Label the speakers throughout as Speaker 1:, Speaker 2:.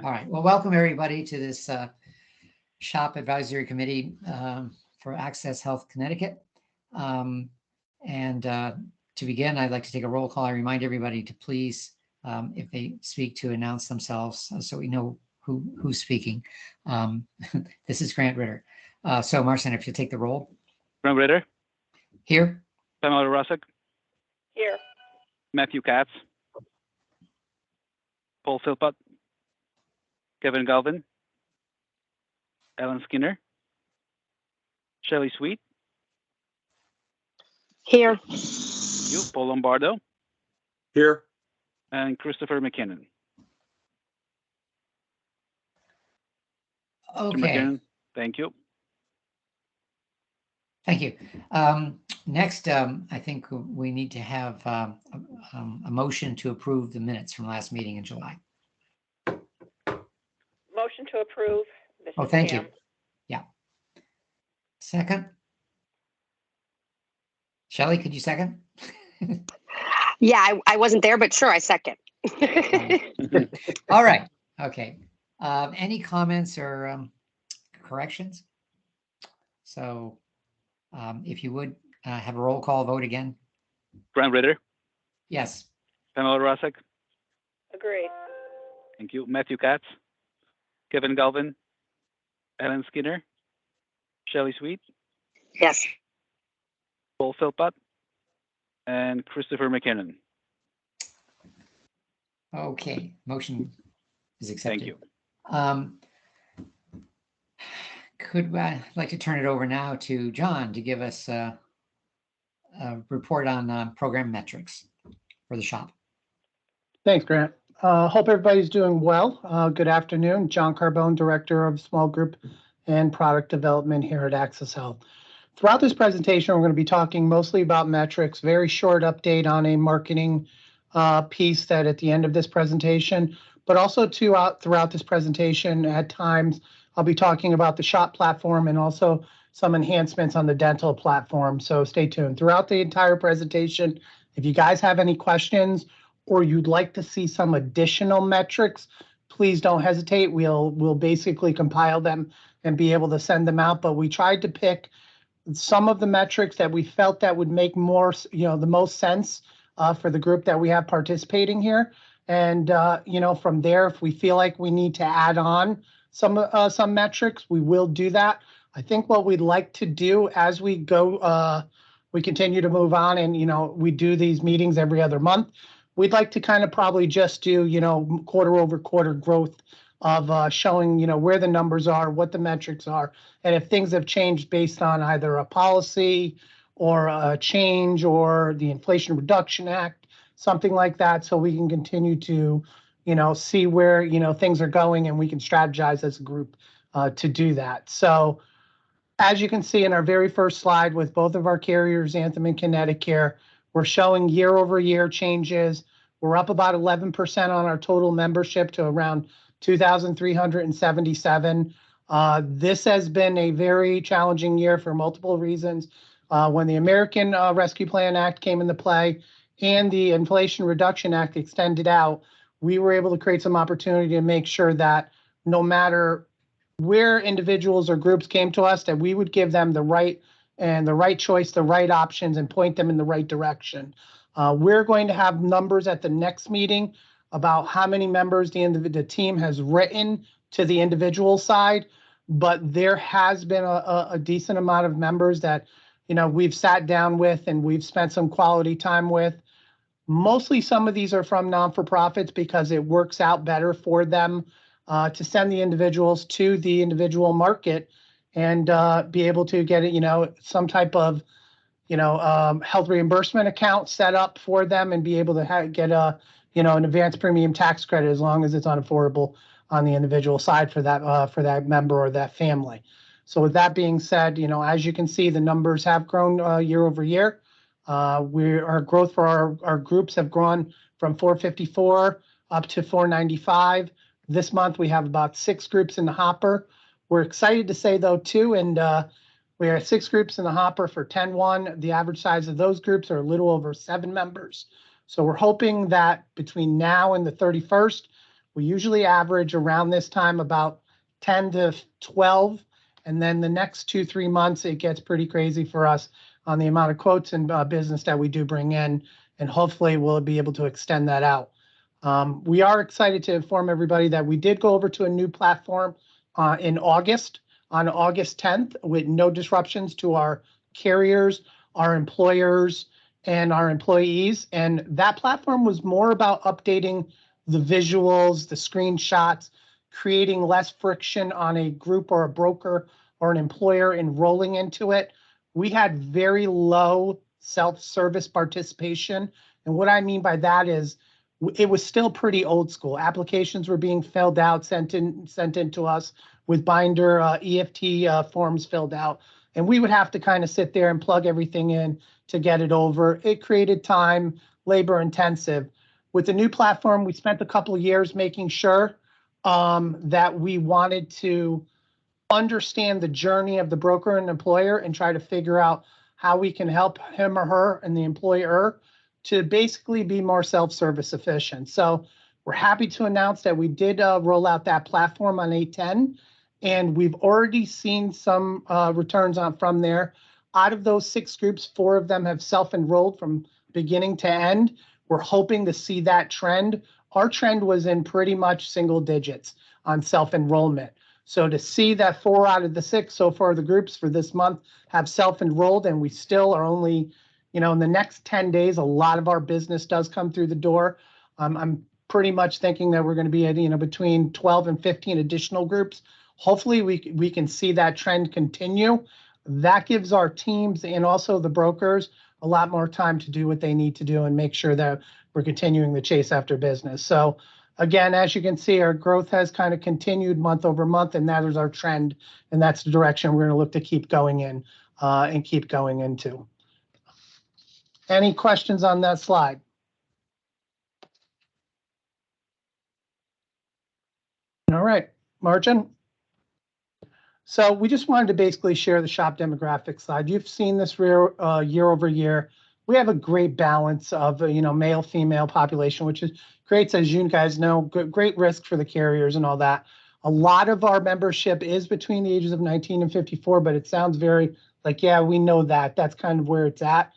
Speaker 1: All right. Well, welcome everybody to this SHOP Advisory Committee for Access Health Connecticut. And to begin, I'd like to take a roll call. I remind everybody to please, if they speak, to announce themselves so we know who's speaking. This is Grant Ritter. So Marcin, if you take the roll.
Speaker 2: Grant Ritter.
Speaker 1: Here.
Speaker 2: Pamela Rosick.
Speaker 3: Here.
Speaker 2: Matthew Katz. Paul Philpott. Kevin Galvin. Ellen Skinner. Shelley Sweet.
Speaker 3: Here.
Speaker 2: You, Paul Lombardo.
Speaker 4: Here.
Speaker 2: And Christopher McKinnon.
Speaker 1: Okay.
Speaker 2: McKinnon, thank you.
Speaker 1: Thank you. Next, I think we need to have a motion to approve the minutes from last meeting in July.
Speaker 3: Motion to approve.
Speaker 1: Oh, thank you. Yeah. Second. Shelley, could you second?
Speaker 5: Yeah, I wasn't there, but sure, I second.
Speaker 1: All right. Okay. Any comments or corrections? So if you would have a roll call vote again.
Speaker 2: Grant Ritter.
Speaker 1: Yes.
Speaker 2: Pamela Rosick.
Speaker 3: Agree.
Speaker 2: Thank you. Matthew Katz. Kevin Galvin. Ellen Skinner. Shelley Sweet.
Speaker 5: Yes.
Speaker 2: Paul Philpott. And Christopher McKinnon.
Speaker 1: Okay. Motion is accepted.
Speaker 2: Thank you.
Speaker 1: Could I like to turn it over now to John to give us a report on program metrics for the SHOP.
Speaker 6: Thanks, Grant. Hope everybody's doing well. Good afternoon. John Carbone, Director of Small Group and Product Development here at Access Health. Throughout this presentation, we're going to be talking mostly about metrics, very short update on a marketing piece that at the end of this presentation, but also throughout this presentation at times, I'll be talking about the SHOP platform and also some enhancements on the dental platform. So stay tuned. Throughout the entire presentation, if you guys have any questions or you'd like to see some additional metrics, please don't hesitate. We'll basically compile them and be able to send them out. But we tried to pick some of the metrics that we felt that would make more, the most sense for the group that we have participating here. And, from there, if we feel like we need to add on some metrics, we will do that. I think what we'd like to do as we go, we continue to move on and, we do these meetings every other month. We'd like to kind of probably just do, quarter over quarter growth of showing, where the numbers are, what the metrics are, and if things have changed based on either a policy or a change or the Inflation Reduction Act, something like that, so we can continue to, see where, things are going and we can strategize as a group to do that. So as you can see in our very first slide with both of our carriers, Anthem and Connecticut, we're showing year over year changes. We're up about 11% on our total membership to around 2,377. This has been a very challenging year for multiple reasons. When the American Rescue Plan Act came into play and the Inflation Reduction Act extended out, we were able to create some opportunity to make sure that no matter where individuals or groups came to us, that we would give them the right choice, the right options, and point them in the right direction. We're going to have numbers at the next meeting about how many members the team has written to the individual side, but there has been a decent amount of members that we've sat down with and we've spent some quality time with. Mostly some of these are from non-for-profits because it works out better for them to send the individuals to the individual market and be able to get some type of health reimbursement account set up for them and be able to get an advanced premium tax credit as long as it's unaffordable on the individual side for that member or that family. So with that being said, as you can see, the numbers have grown year over year. Our growth for our groups have grown from 454 up to 495. This month we have about 6 groups in the hopper. We're excited to say though too, and we have 6 groups in the hopper for 10-1. The average size of those groups are a little over 7 members. So we're hoping that between now and the 31st, We usually average around this time about 10 to 12. And then the next 2-3 months, it gets pretty crazy for us on the amount of quotes and business that we do bring in. And hopefully we'll be able to extend that out. We are excited to inform everybody that we did go over to a new platform in August, on August 10th, with no disruptions to our carriers, our employers, and our employees. And that platform was more about updating the visuals, the screenshots, creating less friction on a group or a broker or an employer enrolling into it. We had very low self-service participation. And what I mean by that is it was still pretty old school. Applications were being filled out, sent in to us with binder EFT forms filled out. And we would have to kind of sit there and plug everything in to get it over. It created time, labor intensive. With the new platform, we spent a couple of years making sure that we wanted to understand the journey of the broker and employer and try to figure out how we can help him or her and the employer to basically be more self-service efficient. So we're happy to announce that we did roll out that platform on 8/10, and we've already seen some returns from there. Out of those 6 groups, 4 of them have self-enrolled from beginning to end. We're hoping to see that trend. Our trend was in pretty much single digits on self-enrollment. So to see that 4 out of the 6 so far, the groups for this month have self-enrolled, and we still are only, in the next 10 days, a lot of our business does come through the door. I'm pretty much thinking that we're going to be at, between 12 and 15 additional groups. Hopefully we can see that trend continue. That gives our teams and also the brokers a lot more time to do what they need to do and make sure that we're continuing the chase after business. So again, as you can see, our growth has kind of continued month over month, and that is our trend, and that's the direction we're going to look to keep going in and keep going into. Any questions on that slide? All right, Margin. So we just wanted to basically share the shop demographic slide. You've seen this year over year. We have a great balance of male female population, which creates, as you guys know, great risk for the carriers and all that. A lot of our membership is between the ages of 19 and 54, but it sounds very like, yeah, we know that. That's kind of where it's at.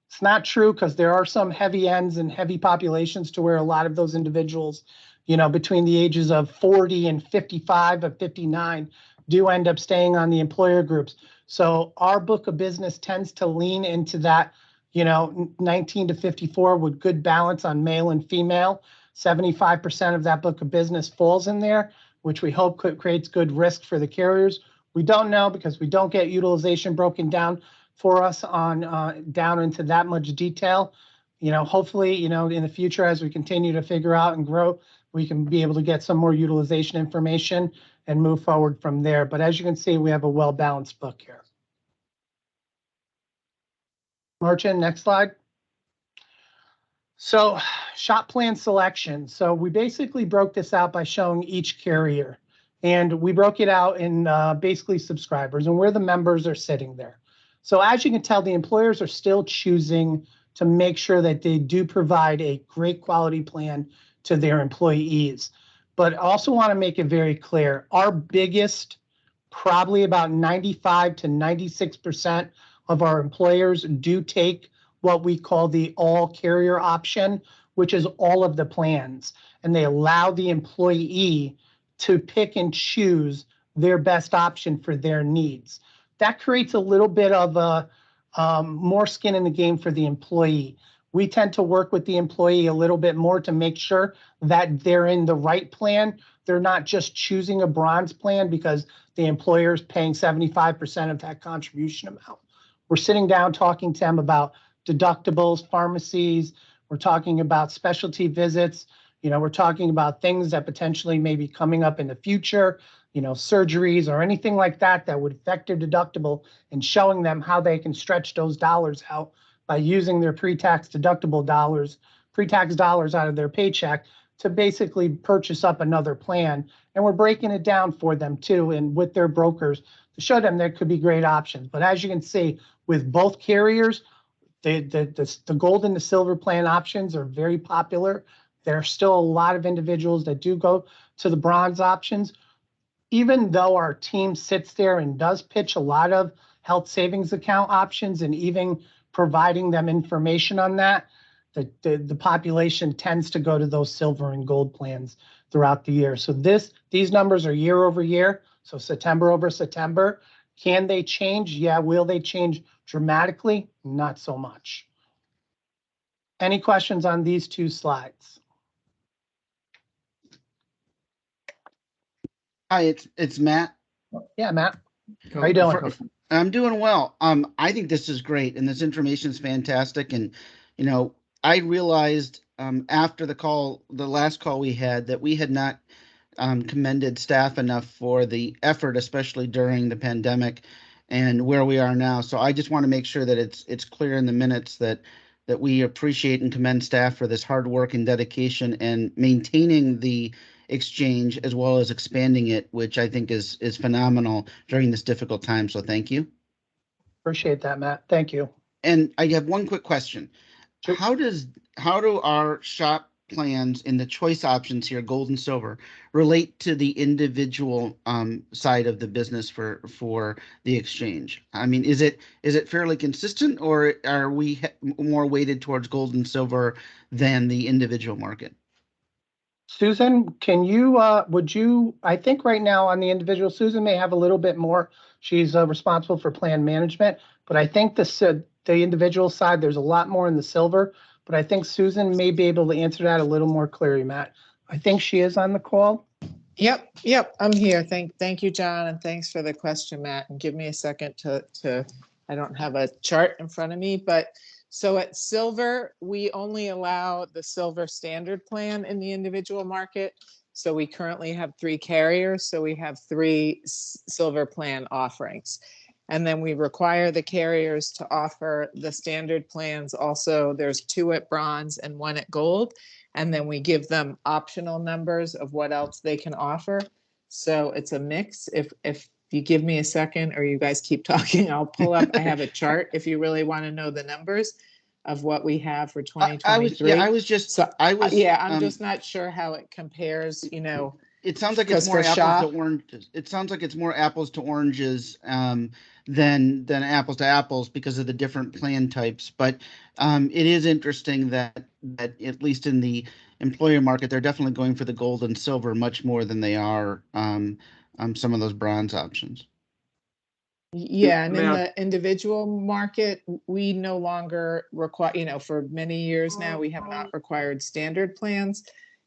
Speaker 6: It's not true, because there are some heavy ends and heavy populations to where a lot of those individuals, between the ages of 40 and 55 or 59 do end up staying on the employer groups. So our book of business tends to lean into that, 19 to 54 with good balance on male and female. 75% of that book of business falls in there, which we hope creates good risk for the carriers. We don't know, because we don't get utilization broken down for us on down into that much detail. Hopefully, in the future, as we continue to figure out and grow, we can be able to get some more utilization information and move forward from there. But as you can see, we have a well-balanced book here. Martin, next slide. So shop plan selection. So we basically broke this out by showing each carrier, and we broke it out in basically subscribers and where the members are sitting there. So as you can tell, the employers are still choosing to make sure that they do provide a great quality plan to their employees. But I also want to make it very clear, our biggest, probably about 95 to 96% of our employers do take what we call the all carrier option, which is all of the plans. And they allow the employee to pick and choose their best option for their needs. That creates a little bit of a more skin in the game for the employee. We tend to work with the employee a little bit more to make sure that they're in the right plan. They're not just choosing a bronze plan because the employer is paying 75% of that contribution amount. We're sitting down talking to them about deductibles, pharmacies. We're talking about specialty visits. We're talking about things that potentially may be coming up in the future, surgeries or anything like that that would affect their deductible, and showing them how they can stretch those dollars out by using their pre-tax deductible dollars, pre-tax dollars out of their paycheck to basically purchase up another plan. And we're breaking it down for them too, and with their brokers to show them there could be great options. But as you can see, with both carriers, the gold and the silver plan options are very popular. There are still a lot of individuals that do go to the bronze options. Even though our team sits there and does pitch a lot of health savings account options and even providing them information on that, the population tends to go to those silver and gold plans throughout the year. So these numbers are year over year. So September over September. Can they change? Yeah. Will they change dramatically? Not so much. Any questions on these two slides?
Speaker 4: Hi, it's Matt.
Speaker 6: Yeah, Matt.
Speaker 1: Go.
Speaker 6: How you doing?
Speaker 4: I'm doing well. I think this is great, and this information is fantastic. And I realized after the last call we had, that we had not commended staff enough for the effort, especially during the pandemic, and where we are now. So I just want to make sure that it's clear in the minutes that we appreciate and commend staff for this hard work and dedication and maintaining the exchange as well as expanding it, which I think is phenomenal during this difficult time. So thank you.
Speaker 6: Appreciate that, Matt. Thank you.
Speaker 4: And I have one quick question.
Speaker 6: Sure.
Speaker 4: How do our shop plans in the choice options here, gold and silver, relate to the individual side of the business for the exchange? I mean, is it fairly consistent, or are we more weighted towards gold and silver than the individual market?
Speaker 6: Susan, can you, I think right now on the individual, Susan may have a little bit more. She's responsible for plan management, but I think the individual side, there's a lot more in the silver, but I think Susan may be able to answer that a little more clearly, Matt. I think she is on the call.
Speaker 7: Yep, I'm here. Thank you, John, and thanks for the question, Matt. And give me a second to I don't have a chart in front of me, but so at silver, we only allow the silver standard plan in the individual market. So we currently have 3 carriers. So we have 3 silver plan offerings. And then we require the carriers to offer the standard plans. Also, there's 2 at bronze and 1 at gold. And then we give them optional numbers of what else they can offer. So it's a mix. If you give me a second, or you guys keep talking, I'll pull up. I have a chart if you really want to know the numbers of what we have for 2023.
Speaker 4: I'm
Speaker 7: just not sure how it compares,
Speaker 4: It sounds like it's more apples to oranges. It sounds like it's more apples to oranges than apples to apples because of the different plan types. But it is interesting that at least in the employer market, they're definitely going for the gold and silver much more than they are some of those bronze options.
Speaker 7: Yeah, and in the individual market, we no longer require, for many years now, we have not required standard plans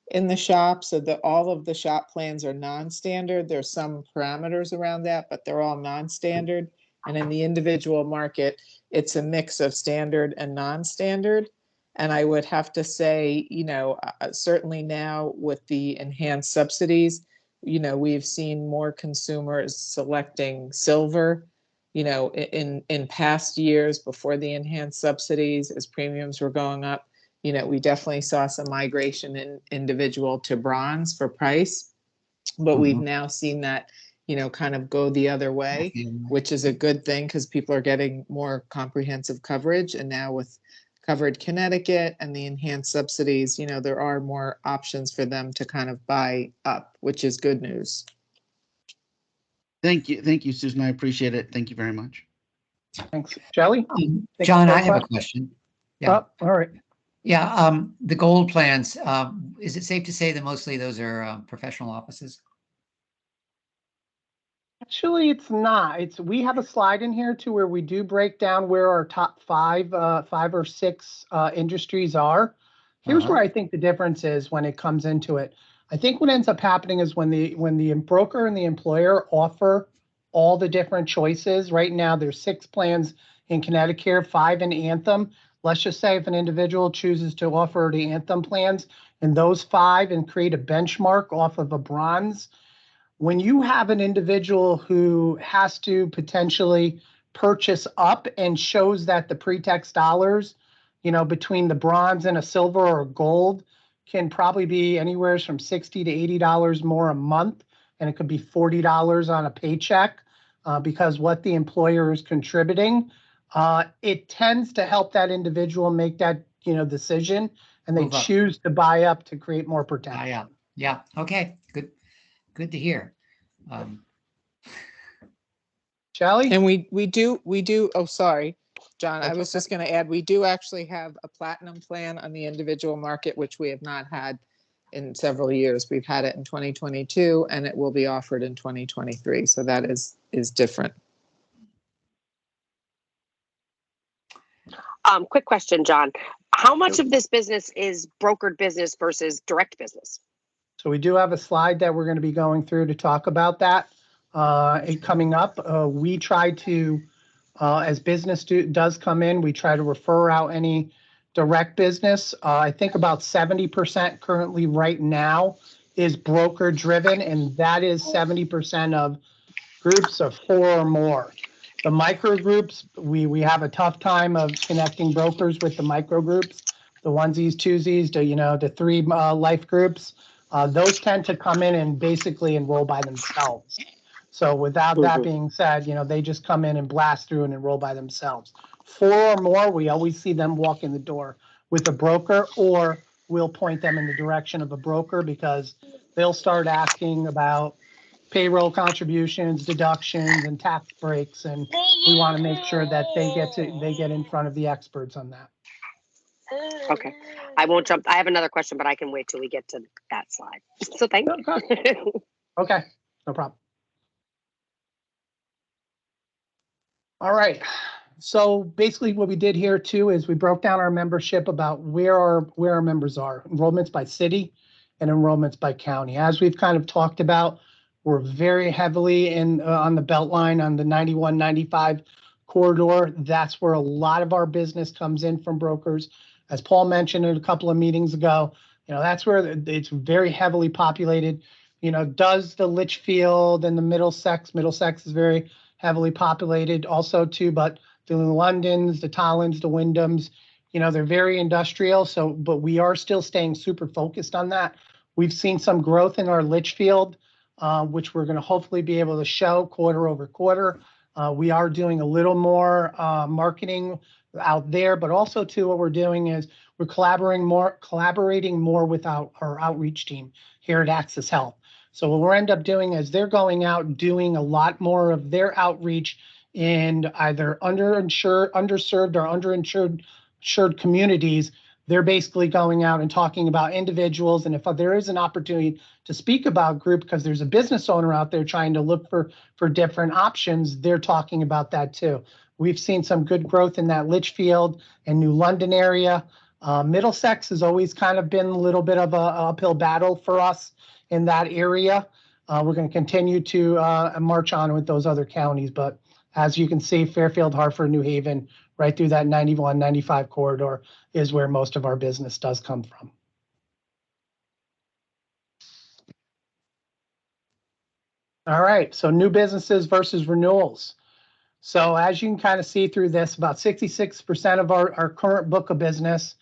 Speaker 7: in the shop. So all of the shop plans are non-standard. There's some parameters around that, but they're all non-standard. And in the individual market, it's a mix of standard and non-standard. And I would have to say, certainly now with the enhanced subsidies, we've seen more consumers selecting silver. In past years before the enhanced subsidies, as premiums were going up, we definitely saw some migration in individual to bronze for price, but we've now seen that, kind of go the other way, which is a good thing because people are getting more comprehensive coverage. And now with Covered Connecticut and the enhanced subsidies, there are more options for them to kind of buy up, which is good news.
Speaker 4: Thank you, Susan. I appreciate it. Thank you very much.
Speaker 6: Thanks. Shelley?
Speaker 1: John, I have a question. Yeah.
Speaker 6: Oh, all right.
Speaker 1: Yeah, the gold plans, is it safe to say that mostly those are professional offices?
Speaker 6: Actually, it's not. We have a slide in here too where we do break down where our top 5 or 6 industries are. Here's where I think the difference is when it comes into it. I think what ends up happening is when the broker and the employer offer all the different choices. Right now, there's 6 plans in Connecticut, 5 in Anthem. Let's just say if an individual chooses to offer the Anthem plans and those 5 and create a benchmark off of a bronze, when you have an individual who has to potentially purchase up and shows that the pre-tax dollars, between the bronze and a silver or gold can probably be anywhere from $60 to $80 more a month. And it could be $40 on a paycheck because what the employer is contributing, it tends to help that individual make that, decision and they
Speaker 1: Move up.
Speaker 6: choose to buy up to create more protection.
Speaker 1: Yeah. Yeah. Okay. Good to hear.
Speaker 6: Shelley?
Speaker 7: And we do, oh, sorry, John, I
Speaker 6: That's
Speaker 7: was
Speaker 6: okay.
Speaker 7: just gonna add, we do actually have a platinum plan on the individual market, which we have not had in several years. We've had it in 2022 and it will be offered in 2023. So that is different.
Speaker 5: Quick question, John. How much of this business is brokered business versus direct business?
Speaker 6: So we do have a slide that we're going to be going through to talk about that. Coming up, we try to, as business does come in, we try to refer out any direct business. I think about 70% currently right now is broker driven, and that is 70% of groups of 4 or more. The micro groups, we have a tough time of connecting brokers with the micro groups, the onesies, twosies, the 3 life groups. Those tend to come in and basically enroll by themselves. So without that being said, they just come in and blast through and enroll by themselves. 4 or more, we always see them walk in the door with a broker, or we'll point them in the direction of a broker because they'll start asking about payroll contributions, deductions, and tax breaks, and we want to make sure that they get in front of the experts on that.
Speaker 5: Okay. I won't jump. I have another question, but I can wait till we get to that slide. So thank you.
Speaker 6: Okay, no problem. All right. So basically what we did here too is we broke down our membership about where our members are, enrollments by city and enrollments by county. As we've kind of talked about, we're very heavily on the Beltline on the 91, 95 corridor. That's where a lot of our business comes in from brokers. As Paul mentioned in a couple of meetings ago, that's where it's very heavily populated. Does the Litchfield and the Middlesex is very heavily populated also too, but the Londons, the Tollins, the Wyndhams, they're very industrial. So, but we are still staying super focused on that. We've seen some growth in our Litchfield, which we're going to hopefully be able to show quarter over quarter. We are doing a little more marketing out there, but also too, what we're doing is we're collaborating more with our outreach team here at Access Health. So what we'll end up doing is they're going out doing a lot more of their outreach in either underserved or underinsured communities. They're basically going out and talking about individuals. And if there is an opportunity to speak about group, because there's a business owner out there trying to look for different options, they're talking about that too. We've seen some good growth in that Litchfield and New London area. Middlesex has always kind of been a little bit of an uphill battle for us in that area. We're going to continue to march on with those other counties. But as you can see, Fairfield, Hartford, New Haven, right through that 91, 95 corridor is where most of our business does come from. All right, so new businesses versus renewals. So as you can kind of see through this, about 66% of our current book of business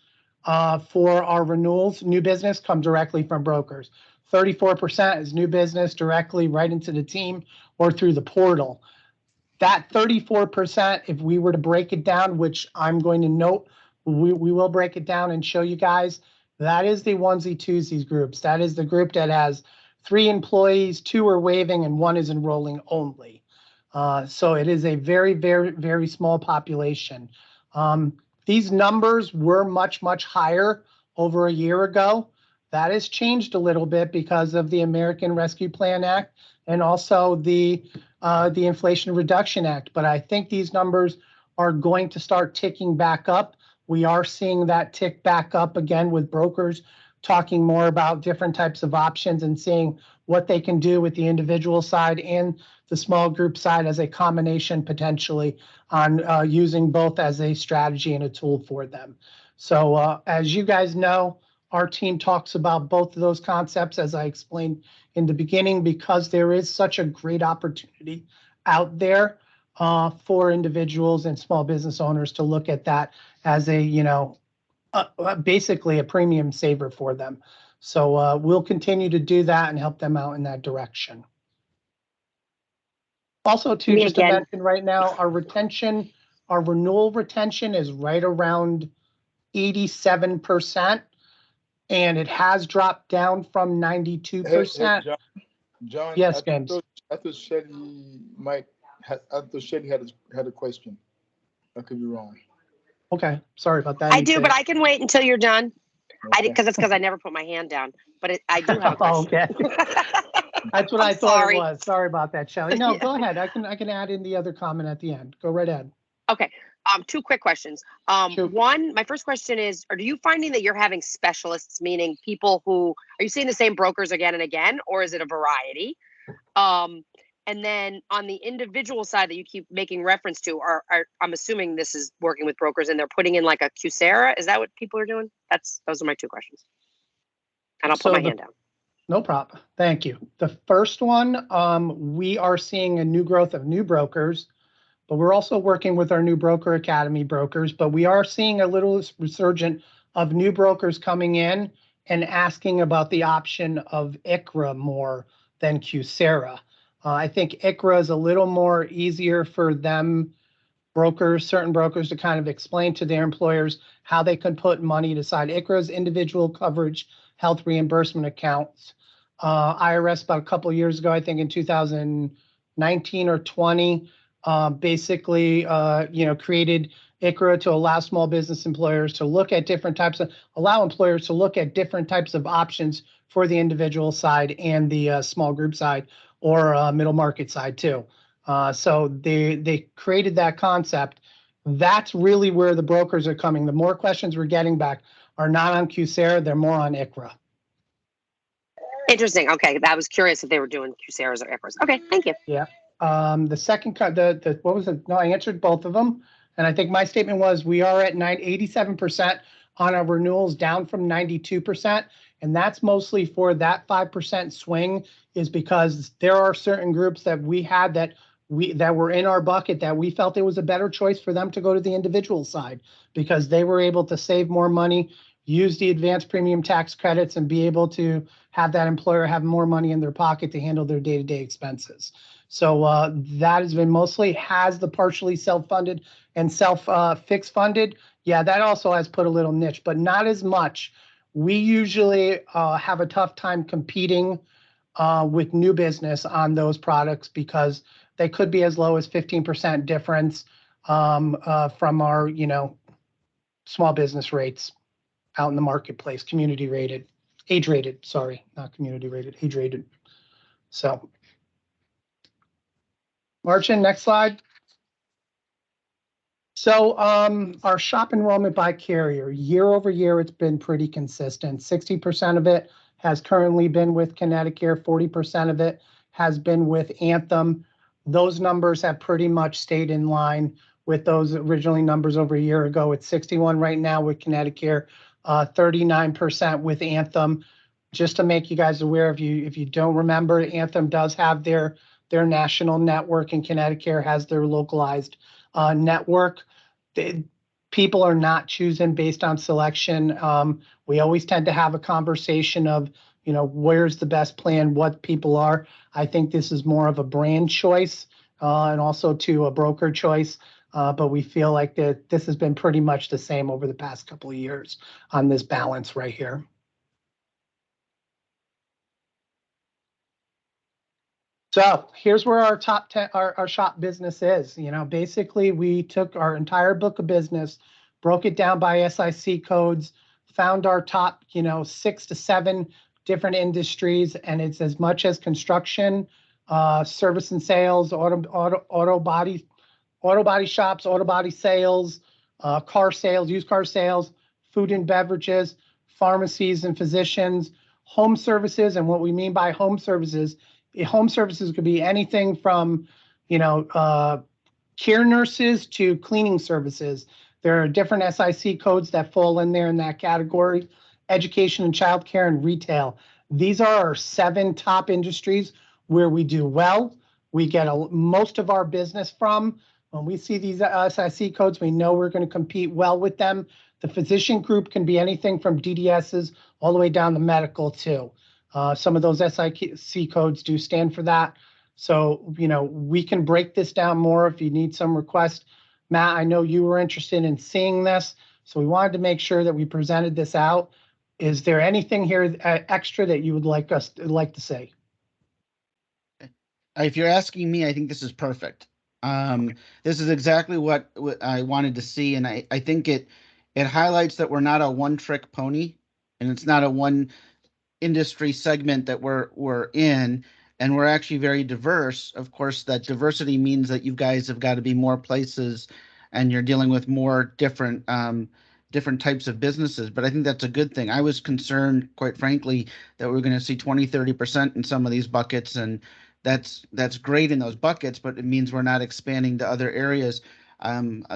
Speaker 6: for our renewals, new business, come directly from brokers. 34% is new business directly right into the team or through the portal. That 34%, if we were to break it down, which I'm going to note, we will break it down and show you guys, that is the onesie twosies groups. That is the group that has 3 employees, 2 are waiving, and 1 is enrolling only. So it is a very, very, very small population. These numbers were much, much higher over a year ago. That has changed a little bit because of the American Rescue Plan Act and also the Inflation Reduction Act. But I think these numbers are going to start ticking back up. We are seeing that tick back up again with brokers talking more about different types of options and seeing what they can do with the individual side and the small group side as a combination potentially on using both as a strategy and a tool for them. So as you guys know, our team talks about both of those concepts, as I explained in the beginning, because there is such a great opportunity out there for individuals and small business owners to look at that as a, basically a premium saver for them. So we'll continue to do that and help them out in that direction. Also, too, just to mention right now, our retention, our renewal retention is right around 87%. and it has dropped down from 92%.
Speaker 8: John,
Speaker 6: Yes, James.
Speaker 8: I thought Shelly had a question. I could be wrong.
Speaker 6: Okay, sorry about that.
Speaker 5: I do, but I can wait until you're done. I did,
Speaker 8: Okay.
Speaker 5: because I never put my hand down, but I do have a
Speaker 6: Oh,
Speaker 5: question.
Speaker 6: okay. That's what
Speaker 5: I'm
Speaker 6: I thought
Speaker 5: sorry.
Speaker 6: it was. Sorry about that, Shelley. No,
Speaker 5: Yeah.
Speaker 6: go ahead. I can add in the other comment at the end. Go right ahead.
Speaker 5: Okay, two quick questions.
Speaker 6: Shoot.
Speaker 5: One, my first question is, are you finding that you're having specialists, meaning people who, are you seeing the same brokers again and again, or is it a variety? And then on the individual side that you keep making reference to, I'm assuming this is working with brokers and they're putting in like a QSERA. Is that what people are doing? Those are my two questions. And I'll put my hand down.
Speaker 6: No problem. Thank you. The first one, we are seeing a new growth of new brokers, but we're also working with our new broker academy brokers, but we are seeing a little resurgent of new brokers coming in and asking about the option of ICRA more than QSERA. I think ICRA is a little more easier for them brokers, certain brokers, to kind of explain to their employers how they can put money aside. ICRA's individual coverage health reimbursement accounts. IRS about a couple of years ago, I think in 2019 or 20, basically, created ICRA to allow small business employers to look at different types of, allow employers to look at different types of options for the individual side and the small group side, or middle market side too. So they created that concept. That's really where the brokers are coming. The more questions we're getting back are not on QSERA, they're more on ICRA.
Speaker 5: Interesting. Okay, I was curious if they were doing QSERAs or ICRAs. Okay, thank you.
Speaker 6: Yeah. The second, what was it? No, I answered both of them. And I think my statement was we are at 87% on our renewals, down from 92%. And that's mostly for that 5% swing, is because there are certain groups that we had that were in our bucket that we felt it was a better choice for them to go to the individual side, because they were able to save more money, use the advanced premium tax credits, and be able to have that employer have more money in their pocket to handle their day-to-day expenses. So that has been mostly, has the partially self-funded and fixed funded. Yeah, that also has put a little niche, but not as much. We usually have a tough time competing with new business on those products, because they could be as low as 15% difference from our, small business rates out in the marketplace, community rated, age rated, sorry, not community rated, age rated. So, Marcin, next slide. So our shop enrollment by carrier, year over year, it's been pretty consistent. 60% of it has currently been with Connecticut, 40% of it has been with Anthem. Those numbers have pretty much stayed in line with those originally numbers over a year ago. It's 61 right now with Connecticut, 39% with Anthem. Just to make you guys aware, if you don't remember, Anthem does have their national network, and Connecticut has their localized network. People are not choosing based on selection. We always tend to have a conversation of, where's the best plan, what people are. I think this is more of a brand choice and also to a broker choice. But we feel like that this has been pretty much the same over the past couple of years on this balance right here. So here's where our top 10, our shop business is. Basically we took our entire book of business, broke it down by SIC codes, found our top, 6 to 7 different industries, and it's as much as construction, service and sales, auto body shops, auto body sales, car sales, used car sales, food and beverages, pharmacies and physicians, home services. And what we mean by home services could be anything from, care nurses to cleaning services. There are different SIC codes that fall in there in that category. Education and childcare and retail. These are our 7 top industries where we do well. We get most of our business from. When we see these SIC codes, we know we're going to compete well with them. The physician group can be anything from DDSs all the way down to medical too. Some of those SIC codes do stand for that. So, we can break this down more if you need some request. Matt, I know you were interested in seeing this, so we wanted to make sure that we presented this out. Is there anything here extra that you would like to say?
Speaker 4: If you're asking me, I think this is perfect. This is exactly what I wanted to see, and I think it highlights that we're not a one-trick pony, and it's not a one industry segment that we're in, and we're actually very diverse. Of course, that diversity means that you guys have got to be more places, and you're dealing with more different different types of businesses. But I think that's a good thing. I was concerned, quite frankly, that we're going to see 20-30% in some of these buckets, and that's great in those buckets, but it means we're not expanding to other areas.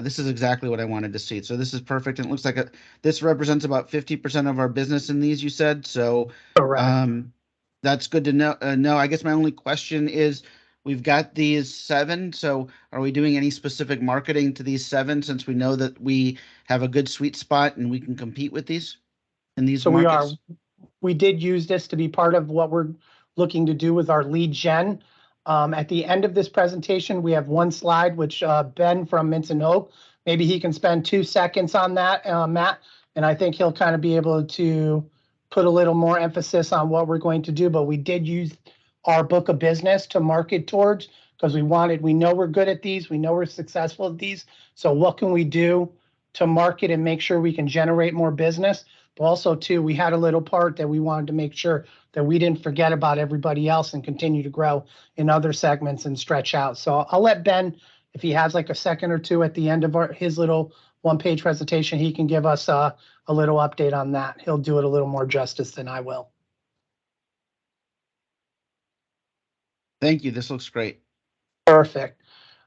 Speaker 4: This is exactly what I wanted to see. So this is perfect. And it looks like this represents about 50% of our business in these, you said. So
Speaker 6: Correct.
Speaker 4: that's good to know. No, I guess my only question is, we've got these 7. So are we doing any specific marketing to these 7, since we know that we have a good sweet spot and we can compete with these in these
Speaker 6: So
Speaker 4: markets?
Speaker 6: we did use this to be part of what we're looking to do with our lead gen. At the end of this presentation, we have one slide, which Ben from Minton Oak, maybe he can spend 2 seconds on that, Matt, and I think he'll kind of be able to put a little more emphasis on what we're going to do. But we did use our book of business to market towards, because we know we're good at these, we know we're successful at these. So what can we do to market and make sure we can generate more business? But also, too, we had a little part that we wanted to make sure that we didn't forget about everybody else and continue to grow in other segments and stretch out. So I'll let Ben, if he has like a second or two at the end of his little one-page presentation, he can give us a little update on that. He'll do it a little more justice than I will.
Speaker 4: Thank you. This looks great.
Speaker 6: Perfect.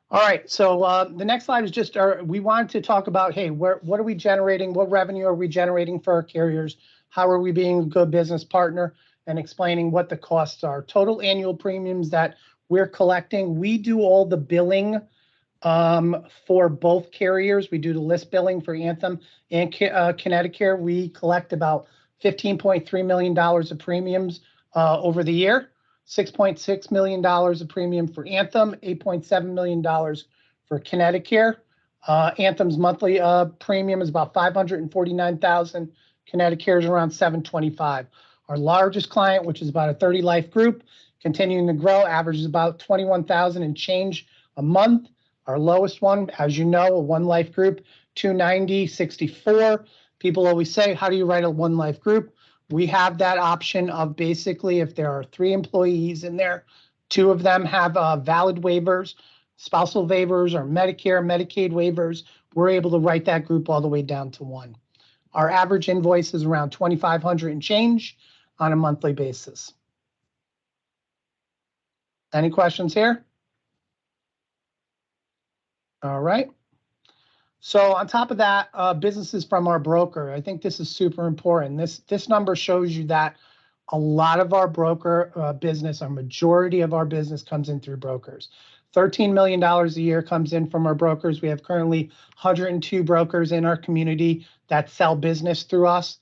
Speaker 6: All right, so the next slide is just we wanted to talk about, hey, what are we generating? What revenue are we generating for our carriers? How are we being a good business partner? And explaining what the costs are. Total annual premiums that we're collecting. We do all the billing for both carriers. We do the list billing for Anthem and Connecticut. We collect about $15.3 million of premiums over the year. $6.6 million of premium for Anthem, $8.7 million for Connecticut. Anthem's monthly premium is about $549,000. Connecticut is around $725,000. Our largest client, which is about a 30 life group, continuing to grow, averages about $21,000 and change a month. Our lowest one, as you know, a one life group, $290.64. People always say, how do you write a one life group? We have that option of basically, if there are 3 employees in there, 2 of them have valid waivers, spousal waivers or Medicare, Medicaid waivers, we're able to write that group all the way down to 1. Our average invoice is around $2,500 and change on a monthly basis. Any questions here? All right. So on top of that, businesses from our broker, I think this is super important. This number shows you that a lot of our broker business, a majority of our business comes in through brokers. $13 million a year comes in from our brokers. We have currently 102 brokers in our community that sell business through us.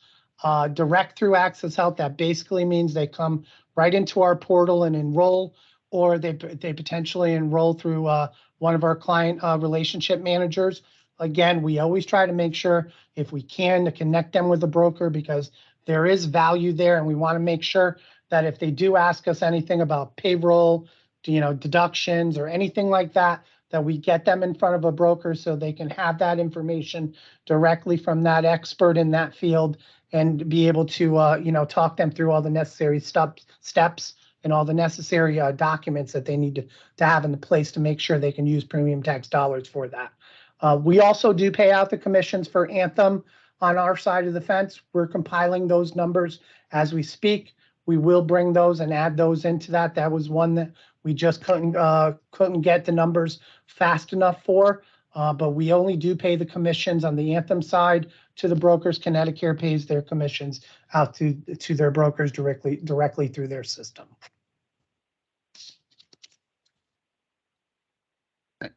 Speaker 6: Direct through Access Health, that basically means they come right into our portal and enroll, or they potentially enroll through one of our client relationship managers. Again, we always try to make sure, if we can, to connect them with a broker, because there is value there, and we want to make sure that if they do ask us anything about payroll, deductions or anything like that, that we get them in front of a broker so they can have that information directly from that expert in that field and be able to, talk them through all the necessary steps and all the necessary documents that they need to have in the place to make sure they can use premium tax dollars for that. We also do pay out the commissions for Anthem on our side of the fence. We're compiling those numbers as we speak. We will bring those and add those into that. That was one that we just couldn't get the numbers fast enough for. But we only do pay the commissions on the Anthem side to the brokers. Connecticut pays their commissions out to their brokers directly through their system.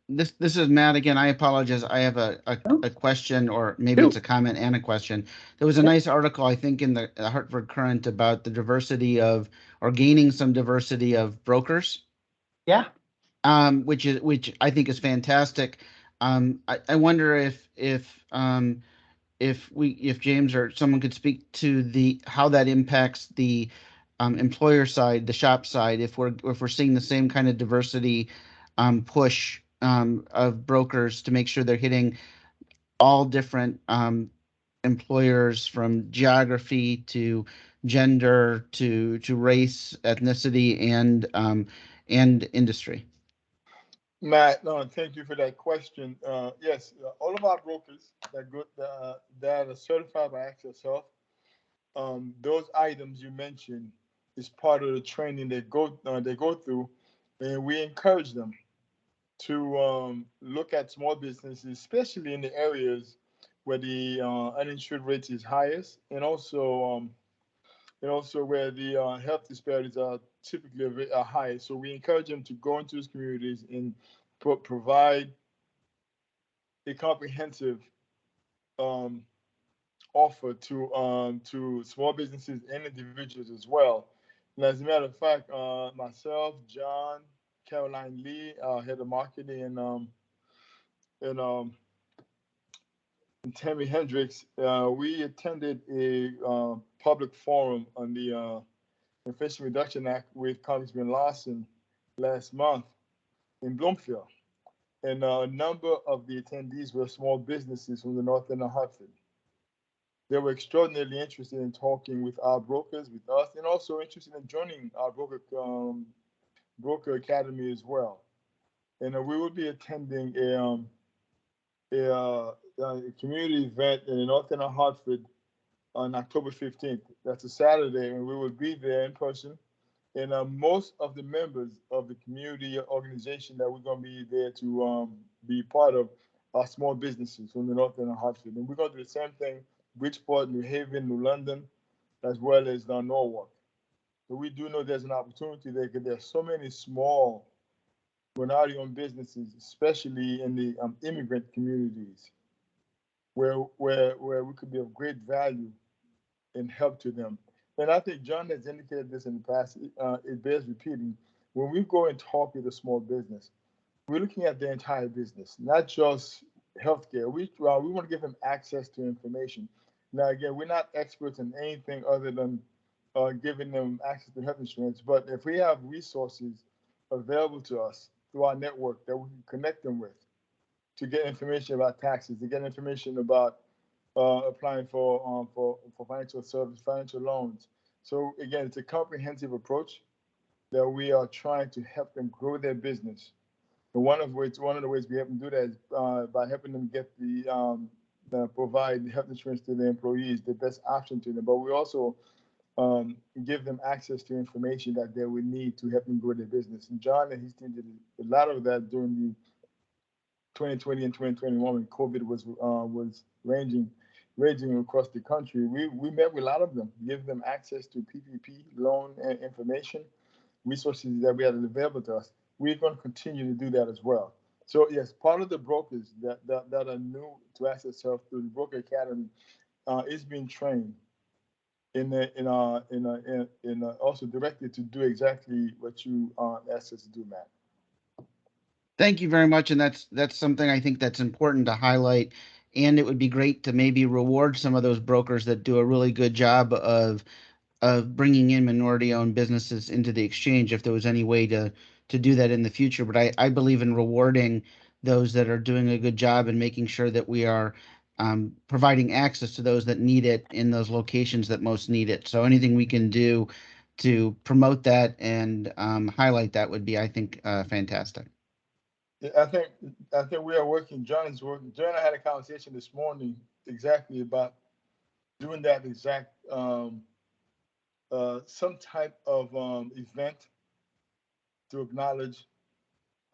Speaker 4: This is Matt again. I apologize. I have a question, or maybe it's a comment and a question. There was a nice article, I think, in the Hartford Courant about the diversity of, or gaining some diversity of brokers.
Speaker 6: Yeah.
Speaker 4: Which I think is fantastic. I wonder if if James or someone could speak to how that impacts the employer side, the shop side, if we're seeing the same kind of diversity push of brokers to make sure they're hitting all different employers, from geography to gender to race, ethnicity, and industry.
Speaker 8: Matt, no, thank you for that question. Yes, all of our brokers that are certified by Access Health, those items you mentioned is part of the training they go through, and we encourage them to look at small businesses, especially in the areas where the uninsured rate is highest, and also where the health disparities are typically high. So we encourage them to go into these communities and provide a comprehensive um, offer to small businesses and individuals as well. And as a matter of fact, myself, John, Caroline Lee, head of marketing, and Tammy Hendricks, we attended a public forum on the Inflation Reduction Act with Congressman Lawson last month in Bloomfield. And a number of the attendees were small businesses from the North End of Hartford. They were extraordinarily interested in talking with our brokers, with us, and also interested in joining our broker academy as well. And we will be attending a community event in the North End of Hartford on October 15th. That's a Saturday, and we will be there in person. And most of the members of the community organization that we're going to be there to be part of are small businesses from the North End of Hartford. And we're going to do the same thing, Bridgeport, New Haven, New London, as well as Norwalk. So we do know there's an opportunity there because there's so many small minority-owned businesses, especially in the immigrant communities, where we could be of great value and help to them. And I think John has indicated this in the past. It bears repeating. When we go and talk with a small business, we're looking at their entire business, not just healthcare. We want to give them access to information. Now, again, we're not experts in anything other than giving them access to health insurance. But if we have resources available to us through our network that we can connect them with to get information about taxes, to get information about applying for financial service, financial loans. So again, it's a comprehensive approach that we are trying to help them grow their business. And one of the ways we help them do that is by helping them get provide health insurance to their employees, the best option to them. But we also give them access to information that they would need to help them grow their business. And John and his team did a lot of that during the 2020 and 2021 when COVID was raging across the country. We met with a lot of them, give them access to PPP loan information, resources that we had available to us. We're going to continue to do that as well. So yes, part of the brokers that are new to Access Health through the Broker Academy is being trained also directed to do exactly what you asked us to do, Matt.
Speaker 4: Thank you very much, and that's something I think that's important to highlight. And it would be great to maybe reward some of those brokers that do a really good job of bringing in minority-owned businesses into the exchange, if there was any way to do that in the future. But I believe in rewarding those that are doing a good job and making sure that we are providing access to those that need it in those locations that most need it. So anything we can do to promote that and highlight that would be, I think, fantastic.
Speaker 8: I think we are working. John is working. John and I had a conversation this morning exactly about doing that exact some type of event to acknowledge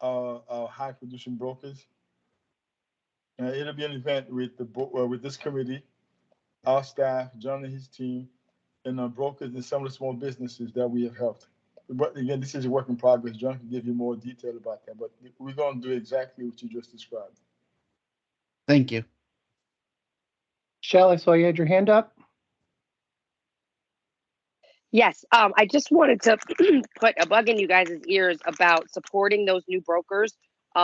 Speaker 8: our high producing brokers. It'll be an event with with this committee, our staff, John and his team, and brokers and some of the small businesses that we have helped. But again, this is a work in progress. John can give you more detail about that, but we're going to do exactly what you just described.
Speaker 4: Thank you.
Speaker 6: Shell, I saw you had your hand up.
Speaker 5: Yes, I just wanted to put a bug in you guys' ears about supporting those new brokers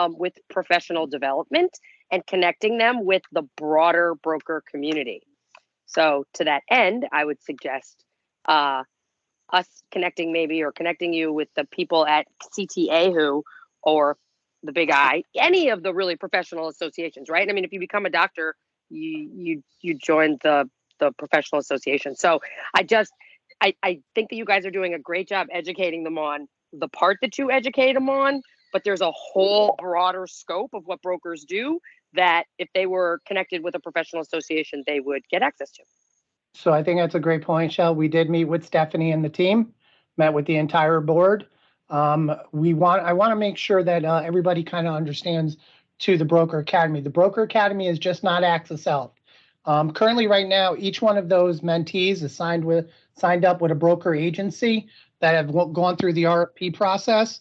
Speaker 5: with professional development. and connecting them with the broader broker community. So to that end, I would suggest us connecting you with the people at CTA or the Big I, any of the really professional associations, right? I mean, if you become a doctor, you join the professional association. So I think that you guys are doing a great job educating them on the part that you educate them on, but there's a whole broader scope of what brokers do that if they were connected with a professional association, they would get access to.
Speaker 6: So I think that's a great point, Shell. We did meet with Stephanie and the team, met with the entire board. I want to make sure that everybody kind of understands to the Broker Academy. The Broker Academy is just not Access Health. Currently, right now, each one of those mentees is signed up with a broker agency that have gone through the RFP process.